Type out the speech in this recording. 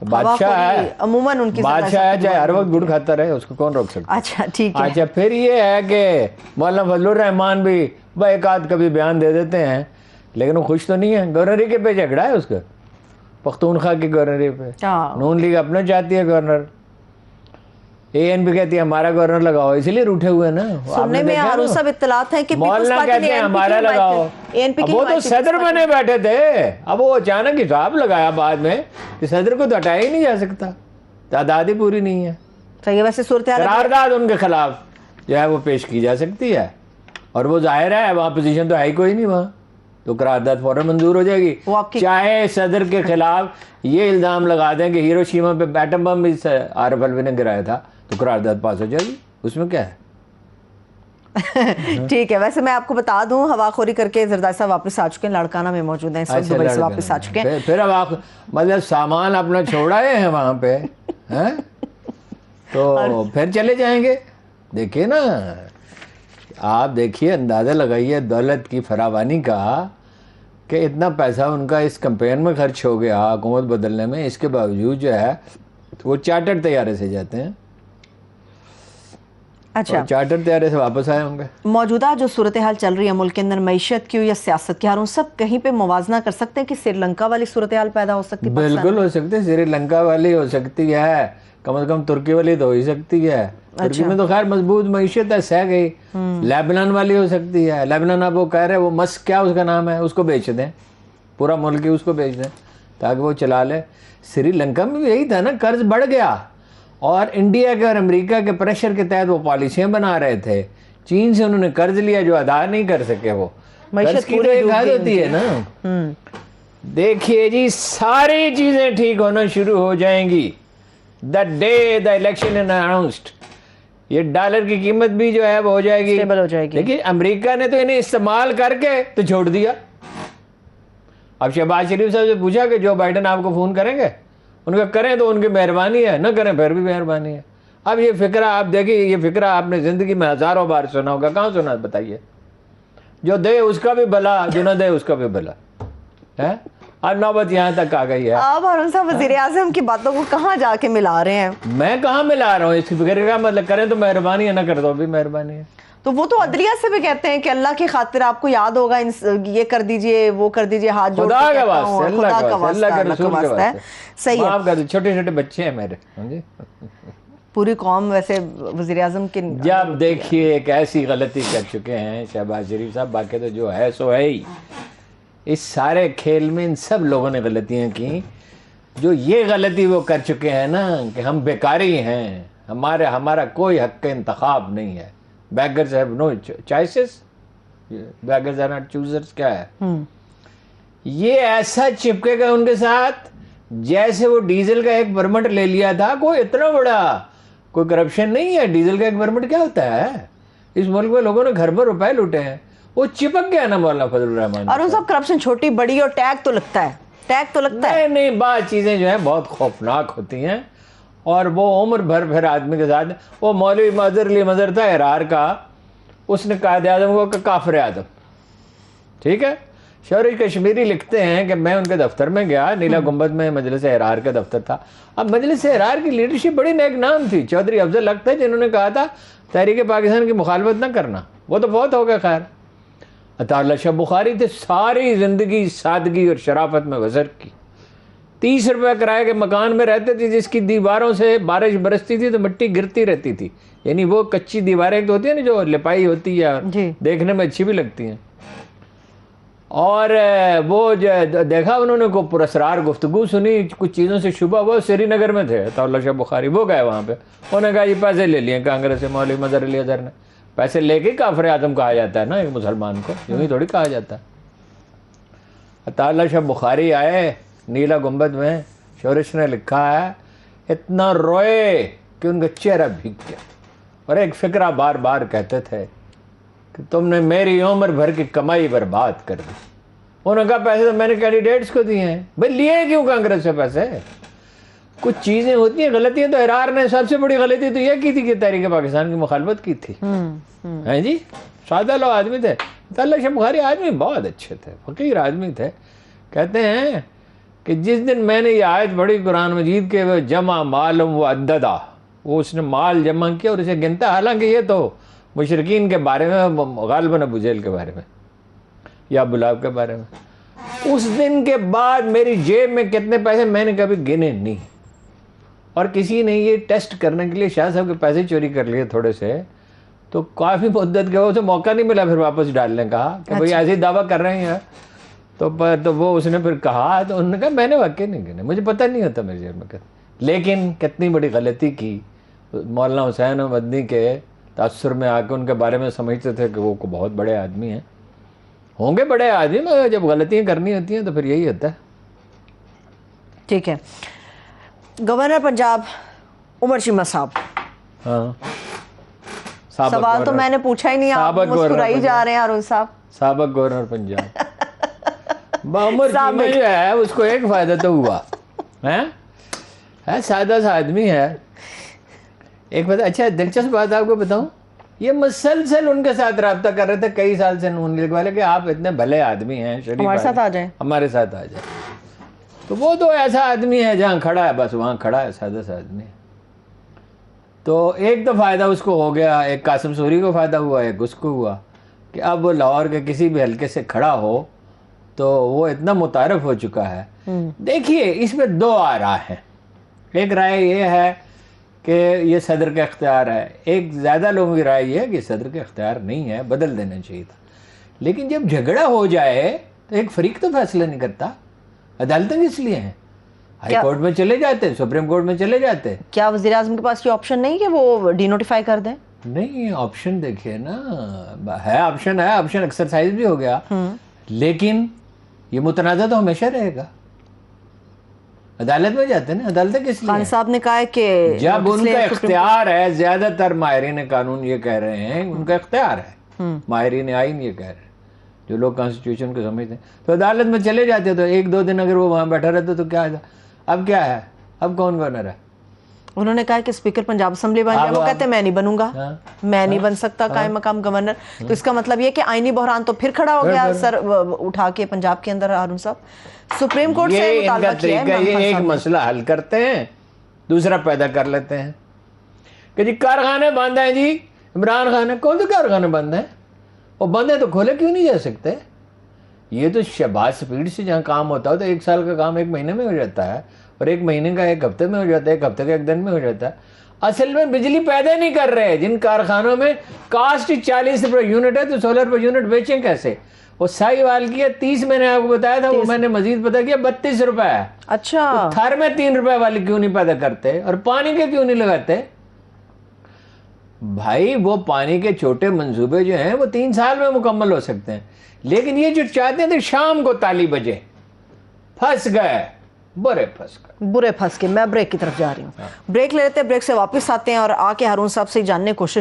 بادشاہ ہے عموماً ان کی بادشاہ ہے، چاہے ہر وقت گڑ کھاتا رہے، اس کو کون روک سکتا ہے؟ اچھا ٹھیک ہے. اچھا پھر یہ ہے کہ مولانا فضل الرحمان بھی ایک آدھ کبھی بیان دے دیتے ہیں، لیکن وہ خوش تو نہیں ہے. گورنری کے پہ جھگڑا ہے اس کا، پختونخوا کی گورنری پہ. نون لیگ اپنا چاہتی ہے گورنر، اے این پی کہتی ہے ہمارا گورنر لگاؤ، اسی لیے روٹھے ہوئے نا. سننے میں ہارون صاحب اطلاعات ہیں کہ مولانا کہتے ہیں ہمارا لگاؤ. اب وہ تو صدر بنے بیٹھے تھے، اب وہ اچانک حساب لگایا بعد میں کہ صدر کو تو ہٹایا ہی نہیں جا سکتا، تعداد ہی پوری نہیں ہے. صحیح. ویسے صورتحال قرارداد ان کے خلاف جو ہے وہ پیش کی جا سکتی ہے، اور وہ ظاہر ہے وہاں پوزیشن تو ہے ہی کوئی نہیں وہاں، تو قرارداد فوراً منظور ہو جائے گی. چاہے صدر کے خلاف یہ الزام لگا دیں کہ ہیروشیما پہ ایٹم بم بھی عارف الوی نے گرایا تھا، تو قرارداد پاس ہو جائے گی، اس میں کیا ہے. ٹھیک ہے. ویسے میں آپ کو بتا دوں ہوا خوری کر کے زرداری صاحب واپس آ چکے ہیں، لاڑکانہ میں موجود ہیں، دبئی سے واپس آ چکے ہیں. پھر اب مطلب سامان اپنا چھوڑائے ہیں وہاں پہ، تو پھر چلے جائیں گے. دیکھیے نا، آپ دیکھیے اندازہ لگائیے دولت کی فراوانی کا، کہ اتنا پیسہ ان کا اس کمپین میں خرچ ہو گیا حکومت بدلنے میں، اس کے باوجود جو ہے وہ چارٹر طیارے سے جاتے ہیں. اچھا چارٹر طیارے سے واپس آئے ہوں گے. موجودہ جو صورتحال چل رہی ہے ملک کے اندر، معیشت کی یا سیاست کی، ہارون صاحب کہیں پہ موازنہ کر سکتے ہیں کہ سری لنکا والی صورتحال پیدا ہو سکتی ہے؟ بالکل ہو سکتی ہے، سری لنکا والی ہو سکتی ہے، کم از کم ترکی والی تو ہو ہی سکتی ہے. ترکی میں تو خیر مضبوط معیشت ہے، سہ گئی. لیبنان والی ہو سکتی ہے. لیبنان اب وہ کہہ رہے وہ مسک کیا اس کا نام ہے، اس کو بیچ دیں، پورا ملک ہی اس کو بیچ دیں تاکہ وہ چلا لے. سری لنکا میں بھی یہی تھا نا، قرض بڑھ گیا، اور انڈیا کے اور امریکہ کے پریشر کے تحت وہ پالیسیاں بنا رہے تھے. چین سے انہوں نے قرض لیا جو ادا نہیں کر سکے. وہ قرض کی تو ایک حد ہوتی ہے نا. دیکھیے جی ساری چیزیں ٹھیک ہونا شروع ہو جائیں گی the day the election is announced. یہ ڈالر کی قیمت بھی جو ہے وہ ہو جائے گی، اسٹیبل ہو جائے گی. لیکن امریکہ نے تو انہیں استعمال کر کے تو چھوڑ دیا. اب شہباز شریف صاحب سے پوچھا کہ جو بائیڈن آپ کو فون کریں گے، ان کا کریں تو ان کی مہربانی ہے، نہ کریں پھر بھی مہربانی ہے. اب یہ فکرہ آپ دیکھیں، یہ فکرہ آپ نے زندگی میں ہزاروں بار سنا ہوگا، کہاں سنا بتائیے. جو دے اس کا بھی بھلا، جو نہ دے اس کا بھی بھلا ہے. اور نوبت یہاں تک آ گئی ہے. آپ ہارون صاحب وزیر اعظم کی باتوں کو کہاں جا کے ملا رہے ہیں؟ میں کہاں ملا رہا ہوں؟ اس کی فکر کا مطلب کریں تو مہربانی ہے، نہ کر دو بھی مہربانی ہے. تو وہ تو عدلیہ سے بھی کہتے ہیں کہ اللہ کی خاطر آپ کو یاد ہوگا یہ کر دیجئے، وہ کر دیجئے، ہاتھ جوڑ کے کہتا ہوں، خدا کا واسطہ، اللہ کا واسطہ ہے. صحیح ہے. چھوٹے چھوٹے بچے ہیں میرے. پوری قوم ویسے وزیر اعظم کے جب دیکھیے ایک ایسی غلطی کر چکے ہیں شہباز شریف صاحب، باقی تو جو ہے سو ہے ہی. اس سارے کھیل میں ان سب لوگوں نے غلطیاں کی. جو یہ غلطی وہ کر چکے ہیں نا کہ ہم بیکاری ہیں، ہمارا کوئی حق انتخاب نہیں ہے. beggars have no choices, beggars are not choosers. کیا ہے یہ؟ ایسا چپکے گا ان کے ساتھ جیسے وہ ڈیزل کا ایک پرمٹ لے لیا تھا. کوئی اتنا بڑا کوئی کرپشن نہیں ہے. ڈیزل کا ایک پرمٹ کیا ہوتا ہے؟ اس ملک میں لوگوں نے گھر میں روپے لوٹے ہیں. وہ چپک گیا نا مولانا فضل الرحمان. اور ان سب کرپشن چھوٹی بڑی اور ٹیگ تو لگتا ہے، ٹیگ تو لگتا ہے. نہیں، بعض چیزیں جو ہیں بہت خوفناک ہوتی ہیں، اور وہ عمر بھر پھر آدمی کے ساتھ. وہ مولوی مظہر علی مظہر تھا ارار کا، اس نے قائد اعظم کو کہ کافر اعظم. ٹھیک ہے. شورش کشمیری لکھتے ہیں کہ میں ان کے دفتر میں گیا، نیلا گنبد میں مجلس ارار کا دفتر تھا. اب مجلس ارار کی لیڈرشپ بڑی نیک نام تھی. چودھری افضل حق تھے جنہوں نے کہا تھا تحریک پاکستان کی مخالفت نہ کرنا. وہ تو بہت ہو گیا. خیر، عطا اللہ شاہ بخاری تھے، ساری زندگی سادگی اور شرافت میں بسر کی. 30 روپے کرائے کے مکان میں رہتے تھے جس کی دیواروں سے بارش برستی تھی تو مٹی گرتی رہتی تھی. یعنی وہ کچی دیواریں تو ہوتی ہیں نا جو لپائی ہوتی ہے، دیکھنے میں اچھی بھی لگتی ہیں. اور وہ دیکھا انہوں نے کو پراسرار گفتگو سنی، کچھ چیزوں سے شبہ. وہ سری نگر میں تھے عطا اللہ شاہ بخاری. وہ گئے وہاں پہ، انہوں نے کہا یہ پیسے لے لیے کانگریس سے مولوی مظہر علی مظہر نے. پیسے لے کے کافر اعظم کہا جاتا ہے نا ایک مسلمان کو، یوں ہی تھوڑی کہا جاتا ہے. عطا اللہ شاہ بخاری آئے نیلا گنبد میں. شورش نے لکھا ہے اتنا روئے کہ ان کا چہرہ بھیگ گیا، اور ایک فکرہ بار بار کہتے تھے کہ تم نے میری عمر بھر کی کمائی برباد کر دی. انہوں نے کہا پیسے تو میں نے کینڈیڈیٹس کو دیے ہیں. بھائی لیے کیوں کانگریس سے پیسے؟ کچھ چیزیں ہوتی ہیں غلطیاں. تو ارار نے سب سے بڑی غلطی تو یہ کی تھی کہ تحریک پاکستان کی مخالفت کی تھی. ہیں جی، سادہ لو آدمی تھے. عطا اللہ شاہ بخاری آدمی بہت اچھے تھے، فقیر آدمی تھے. کہتے ہیں کہ جس دن میں نے یہ آیت پڑھی قرآن مجید کے وہ جمع مالم و عددہ، وہ اس نے مال جمع کیا اور اسے گنتا، حالانکہ یہ تو مشرکین کے بارے میں، غالباً ابو جہل کے بارے میں یا ابو لہب کے بارے میں. اس دن کے بعد میری جیب میں کتنے پیسے میں نے کبھی گنے نہیں. اور کسی نے یہ ٹیسٹ کرنے کے لیے شاہ صاحب کے پیسے چوری کر لیے تھوڑے سے، تو کافی مدت کے اسے موقع نہیں ملا پھر واپس ڈالنے کا کہ بھئی ایسے دعویٰ کر رہے ہیں. تو وہ اس نے پھر کہا، تو انہوں نے کہا میں نے واقعی نہیں گنے، مجھے پتہ نہیں ہوتا میری جیب میں. لیکن کتنی بڑی غلطی کی. مولانا حسین مدنی کے تاثر میں آ کے ان کے بارے میں سمجھتے تھے کہ وہ بہت بڑے آدمی ہیں، ہوں گے بڑے آدمی، مگر جب غلطیاں کرنی ہوتی ہیں تو پھر یہی ہوتا ہے. ٹھیک ہے. گورنر پنجاب عمر چیمہ صاحب، ہاں سوال تو میں نے پوچھا ہی نہیں، آپ مسکرائی جا رہے ہیں ہارون صاحب. سابق گورنر پنجاب عمر چیمہ جو ہے اس کو ایک فائدہ تو ہوا ہے، سادہ سا آدمی ہے. ایک بات اچھا دلچسپ بات آپ کو بتاؤں، یہ مسلسل ان کے ساتھ رابطہ کر رہے تھے کئی سال سے نون لیگ والے کہ آپ اتنے بھلے آدمی ہیں، شریف ہمارے ساتھ آ جائیں، ہمارے ساتھ آ جائیں. تو وہ تو ایسا آدمی ہے جہاں کھڑا ہے بس وہاں کھڑا ہے، سادہ سا آدمی ہے. تو ایک تو فائدہ اس کو ہو گیا، ایک قاسم سوری کو فائدہ ہوا، ایک اس کو ہوا کہ اب وہ لاہور کے کسی بھی حلقے سے کھڑا ہو تو وہ اتنا متعارف ہو چکا ہے. دیکھیے اس میں دو آراء ہیں. ایک رائے یہ ہے کہ یہ صدر کا اختیار ہے، ایک زیادہ لوگوں کی رائے یہ ہے کہ صدر کا اختیار نہیں ہے، بدل دینا چاہیے تھا. لیکن جب جھگڑا ہو جائے تو ایک فریق تو فیصلہ نہیں کرتا، عدالتیں کس لیے ہیں؟ ہائی کورٹ میں چلے جاتے، سپریم کورٹ میں چلے جاتے. کیا وزیر اعظم کے پاس یہ آپشن نہیں کہ وہ ڈی نوٹیفائی کر دیں؟ نہیں، آپشن دیکھیے نا، ہے آپشن ایکسرسائز بھی ہو گیا، لیکن یہ متنازع تو ہمیشہ رہے گا. عدالت میں جاتے ہیں نا، عدالتیں کس لیے؟ خان صاحب نے کہا ہے کہ جب ان کا اختیار ہے، زیادہ تر ماہرین قانون یہ کہہ رہے ہیں ان کا اختیار ہے، ماہرین آئین یہ کہہ رہے ہیں، جو لوگ کانسٹیٹیوشن کو سمجھتے ہیں، تو عدالت میں چلے جاتے. تو ایک دو دن اگر وہ وہاں بیٹھا رہتا تو کیا ہے؟ اب کیا ہے؟ اب کون گورنر ہے؟ انہوں نے کہا کہ اسپیکر پنجاب اسمبلی بن جائے، وہ کہتے ہیں میں نہیں بنوں گا، میں نہیں بن سکتا قائم مقام گورنر. تو اس کا مطلب یہ کہ آئینی بحران تو پھر کھڑا ہو گیا سر اٹھا کے پنجاب کے اندر. ہارون صاحب سپریم کورٹ سے مطالبہ کیا ہے، یہ ایک مسئلہ حل کرتے ہیں، دوسرا پیدا کر لیتے ہیں کہ جی کارخانے بند ہیں. جی عمران خان نے کون سے کارخانے بند ہیں؟ وہ بند ہیں تو کھولے کیوں نہیں جا سکتے؟ یہ تو شہباز سپیڈ سے جہاں کام ہوتا ہے تو ایک سال کا کام ایک مہینے میں ہو جاتا ہے، اور ایک مہینے کا ایک ہفتے میں ہو جاتا ہے، ایک ہفتے کا ایک دن میں ہو جاتا ہے. اصل میں بجلی پیدا نہیں کر رہے. جن کارخانوں میں کاسٹ 40 روپے یونٹ ہے تو 16 روپے یونٹ بیچیں کیسے؟ وہ سائی وال کی 30 میں نے آپ کو بتایا تھا، وہ میں نے مزید پتا کیا 32 روپے ہے. اچھا تھر میں 3 روپے والی کیوں نہیں پیدا کرتے اور پانی کے کیوں نہیں لگاتے؟ بھائی وہ پانی کے چھوٹے منصوبے جو ہیں وہ 3 سال میں مکمل ہو سکتے ہیں، لیکن یہ جو چاہتے تھے شام کو تالی بجے، پھنس گئے، برے پھنس کے. میں بریک کی طرف جا رہی ہوں، بریک لے لیتے ہیں، بریک سے واپس آتے ہیں اور آ کے ہارون صاحب سے جاننے کی کوشش